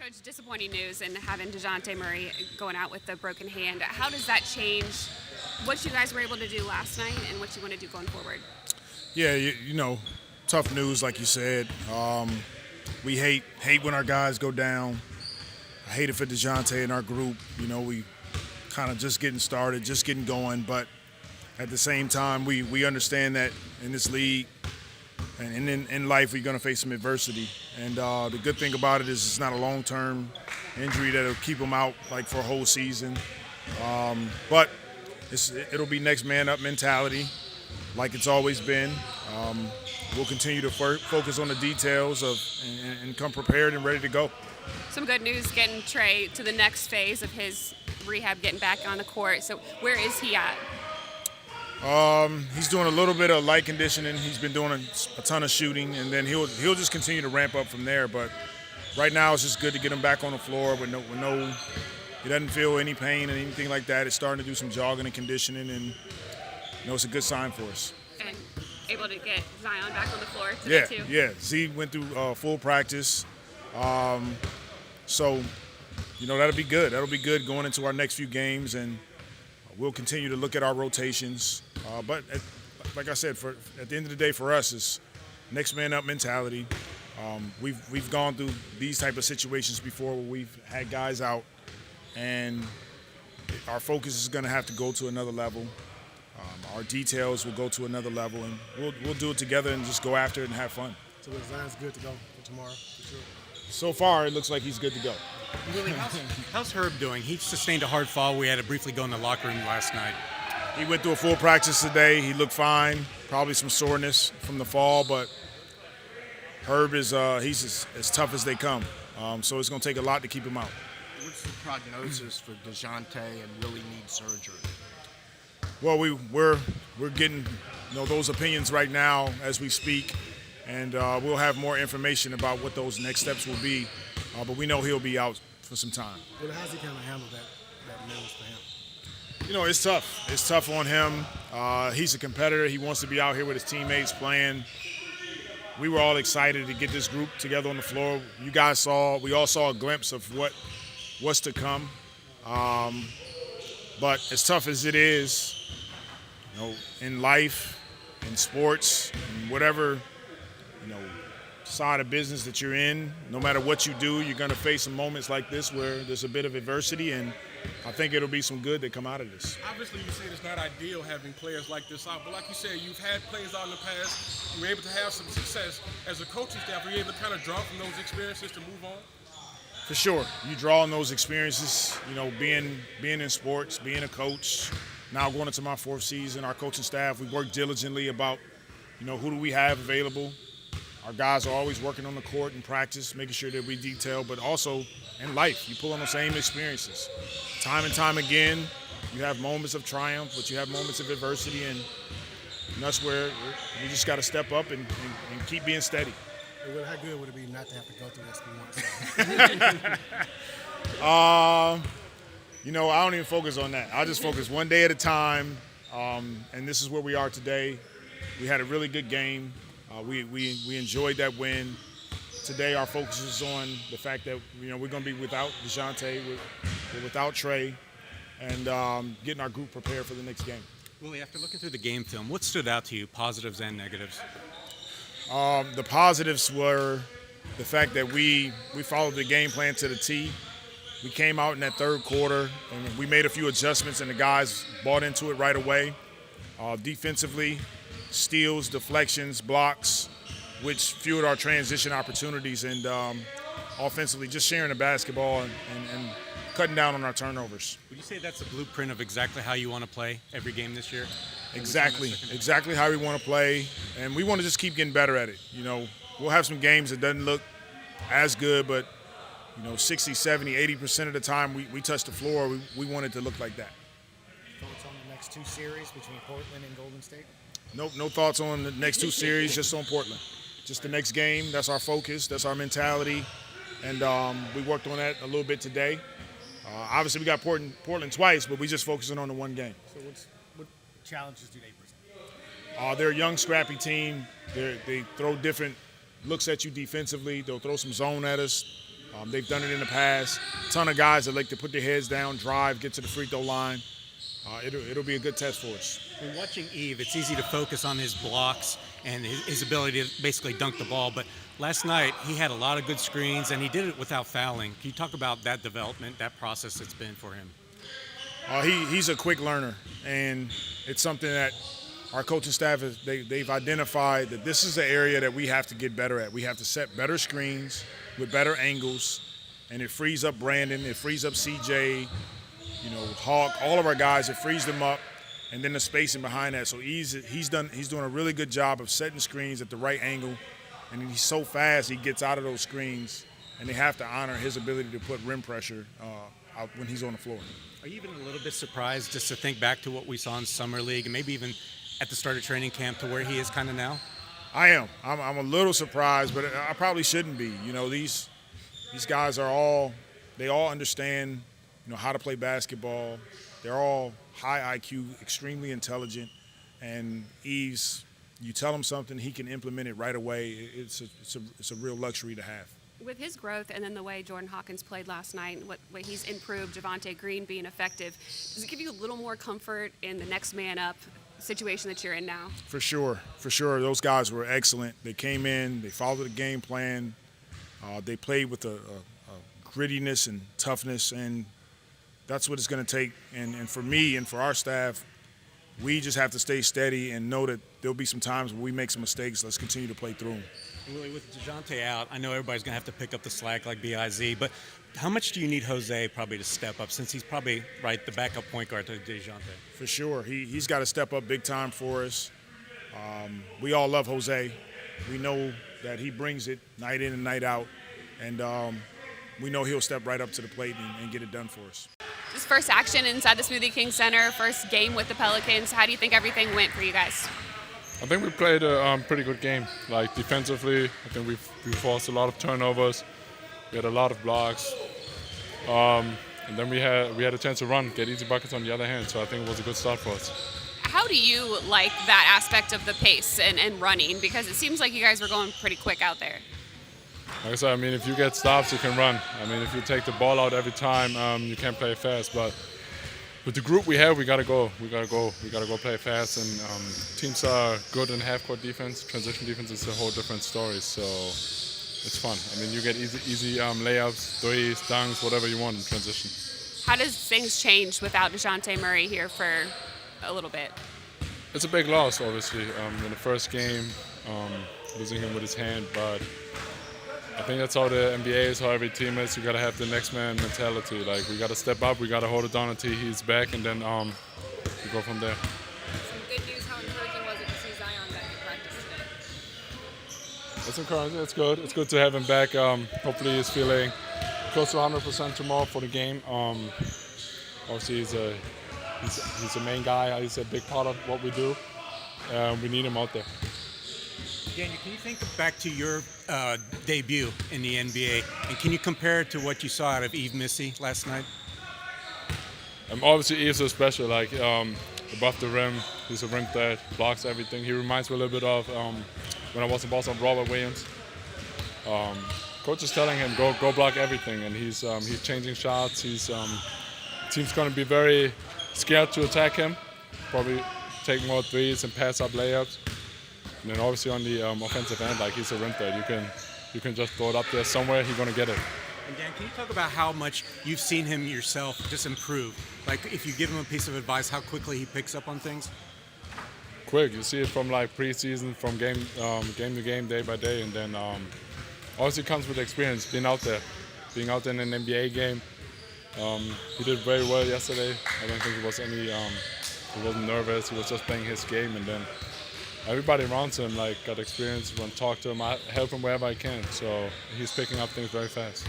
Coach, disappointing news and having Dejounte Murray going out with the broken hand. How does that change what you guys were able to do last night and what you want to do going forward? Yeah, tough news, like you said. We hate when our guys go down. I hate it for Dejounte and our group. We kind of just getting started, just getting going. But at the same time, we understand that in this league and in life, we're going to face some adversity. And the good thing about it is it's not a long-term injury that'll keep him out like for a whole season. But it'll be next man up mentality, like it's always been. We'll continue to focus on the details and come prepared and ready to go. Some good news getting Trey to the next phase of his rehab, getting back on the court. So where is he at? He's doing a little bit of light conditioning. He's been doing a ton of shooting, and then he'll just continue to ramp up from there. But right now, it's just good to get him back on the floor with no. He doesn't feel any pain or anything like that. It's starting to do some jogging and conditioning, and it's a good sign for us. And able to get Zion back on the floor today too. Yeah. Z went through full practice, so that'll be good. That'll be good going into our next few games, and we'll continue to look at our rotations. But like I said, at the end of the day, for us, it's next man up mentality. We've gone through these type of situations before where we've had guys out, and our focus is going to have to go to another level. Our details will go to another level, and we'll do it together and just go after it and have fun. So Zion's good to go for tomorrow, for sure. So far, it looks like he's good to go. Willie, how's Herb doing? He sustained a hard fall. We had to briefly go in the locker room last night. He went through a full practice today. He looked fine. Probably some soreness from the fall, but Herb is he's as tough as they come. So it's going to take a lot to keep him out. What's the prognosis for Dejounte and Willie need surgery? Well, we're getting those opinions right now as we speak, and we'll have more information about what those next steps will be. But we know he'll be out for some time. Well, how's he kind of handle that news for him? It's tough. It's tough on him. He's a competitor. He wants to be out here with his teammates playing. We were all excited to get this group together on the floor. We all saw a glimpse of what's to come. But as tough as it is, in life, in sports, in whatever, side of business that you're in, no matter what you do, you're going to face some moments like this where there's a bit of adversity, and I think it'll be some good that come out of this. Obviously, you said it's not ideal having players like this out, but like you said, you've had players out in the past. You were able to have some success. As a coaching staff, were you able to kind of draw from those experiences to move on? For sure. You draw on those experiences, being in sports, being a coach. Now going into my fourth season, our coaching staff, we work diligently about, who do we have available. Our guys are always working on the court in practice, making sure that we detail, but also in life, you pull on the same experiences. Time and time again, you have moments of triumph, but you have moments of adversity, and that's where we just got to step up and keep being steady. Well, how good would it be not to have to go through this for once? I don't even focus on that. I just focus one day at a time, and this is where we are today. We had a really good game. We enjoyed that win. Today, our focus is on the fact that we're going to be without Dejounte, we're without Trey, and getting our group prepared for the next game. Willie, after looking through the game film, what stood out to you, positives and negatives? The positives were the fact that we followed the game plan to the T. We came out in that third quarter, and we made a few adjustments, and the guys bought into it right away. Defensively, steals, deflections, blocks, which fueled our transition opportunities, and offensively, just sharing the basketball and cutting down on our turnovers. Would you say that's a blueprint of exactly how you want to play every game this year? Exactly how we want to play, and we want to just keep getting better at it. We'll have some games that doesn't look as good, but 60, 70, 80% of the time we touch the floor, we want it to look like that. Thoughts on the next two series between Portland and Golden State? Nope, no thoughts on the next two series, just on Portland. Just the next game, that's our focus, that's our mentality, and we worked on that a little bit today. Obviously, we got Portland twice, but we just focusing on the one game. So what challenges do they present? They're a young, scrappy team. They throw different looks at you defensively. They'll throw some zone at us. They've done it in the past. A ton of guys that like to put their heads down, drive, get to the free throw line. It'll be a good test for us. When watching Yves, it's easy to focus on his blocks and his ability to basically dunk the ball. But last night, he had a lot of good screens, and he did it without fouling. Can you talk about that development, that process that's been for him? He's a quick learner, and it's something that our coaching staff they've identified that this is an area that we have to get better at. We have to set better screens with better angles, and it frees up Brandon, it frees up CJ, Hawk, all of our guys. It frees them up, and then the spacing behind that. So he's doing a really good job of setting screens at the right angle, and he's so fast he gets out of those screens, and they have to honor his ability to put rim pressure out when he's on the floor. Are you even a little bit surprised just to think back to what we saw in Summer League and maybe even at the start of training camp to where he is kind of now? I am. I'm a little surprised, but I probably shouldn't be. These guys all understand, how to play basketball. They're all high IQ, extremely intelligent, and Yves, you tell him something, he can implement it right away. It's a real luxury to have. With his growth and then the way Jordan Hawkins played last night and what way he's improved, Javonte Green being effective, does it give you a little more comfort in the next man up situation that you're in now? For sure. Those guys were excellent. They came in, they followed the game plan, they played with a grittiness and toughness, and that's what it's going to take. And for me and for our staff, we just have to stay steady and know that there'll be some times where we make some mistakes. Let's continue to play through them. Willie, with Dejounte out, I know everybody's going to have to pick up the slack like BIZ, but how much do you need Jose probably to step up since he's probably, the backup point guard to Dejounte? For sure. He's got to step up big time for us. We all love Jose. We know that he brings it night in and night out, and we know he'll step right up to the plate and get it done for us. This first action inside the Smoothie King Center, first game with the Pelicans, how do you think everything went for you guys? I think we played a pretty good game. Defensively, I think we forced a lot of turnovers. We had a lot of blocks, and then we had a chance to run, get easy buckets on the other hand. So I think it was a good start for us. How do you like that aspect of the pace and running? Because it seems like you guys were going pretty quick out there. Like I said, if you get stops, you can run. If you take the ball out every time, you can't play fast. But with the group we have, we gotta go. We gotta go play fast. And teams are good in half-court defense. Transition defense is a whole different story. So it's fun. You get easy layups, threes, dunks, whatever you want in transition. How does things change without Dejounte Murray here for a little bit? It's a big loss, obviously. In the first game, losing him with his hand, but I think that's how the NBA is, how every team is. You got to have the next man mentality. We got to step up, we got to hold it down until he's back, and then we go from there. Some good news. How encouraging was it to see Zion back in practice today? It's encouraging. It's good. It's good to have him back. Hopefully he's feeling close to 100% tomorrow for the game. Obviously he's a main guy. He's a big part of what we do. We need him out there. Daniel, can you think back to your debut in the NBA, and can you compare it to what you saw out of Yvess Missi last night? Obviously, Yves is special. Above the rim, he's a rim threat, blocks everything. He reminds me a little bit of when I was in Boston, Robert Williams. Coach is telling him go block everything, and he's changing shots. Team's going to be very scared to attack him. Probably take more threes and pass up layups. And then obviously on the offensive end, he's a rim threat. You can just throw it up there somewhere, he's going to get it. And Dan, can you talk about how much you've seen him yourself just improve? If you give him a piece of advice, how quickly he picks up on things? Quick. You see it from preseason, from game to game, day by day, and then obviously it comes with experience, being out there in an NBA game. He did very well yesterday. I don't think he wasn't nervous. He was just playing his game, and then everybody around him got experience. Want to talk to him, I help him wherever I can. So he's picking up things very fast.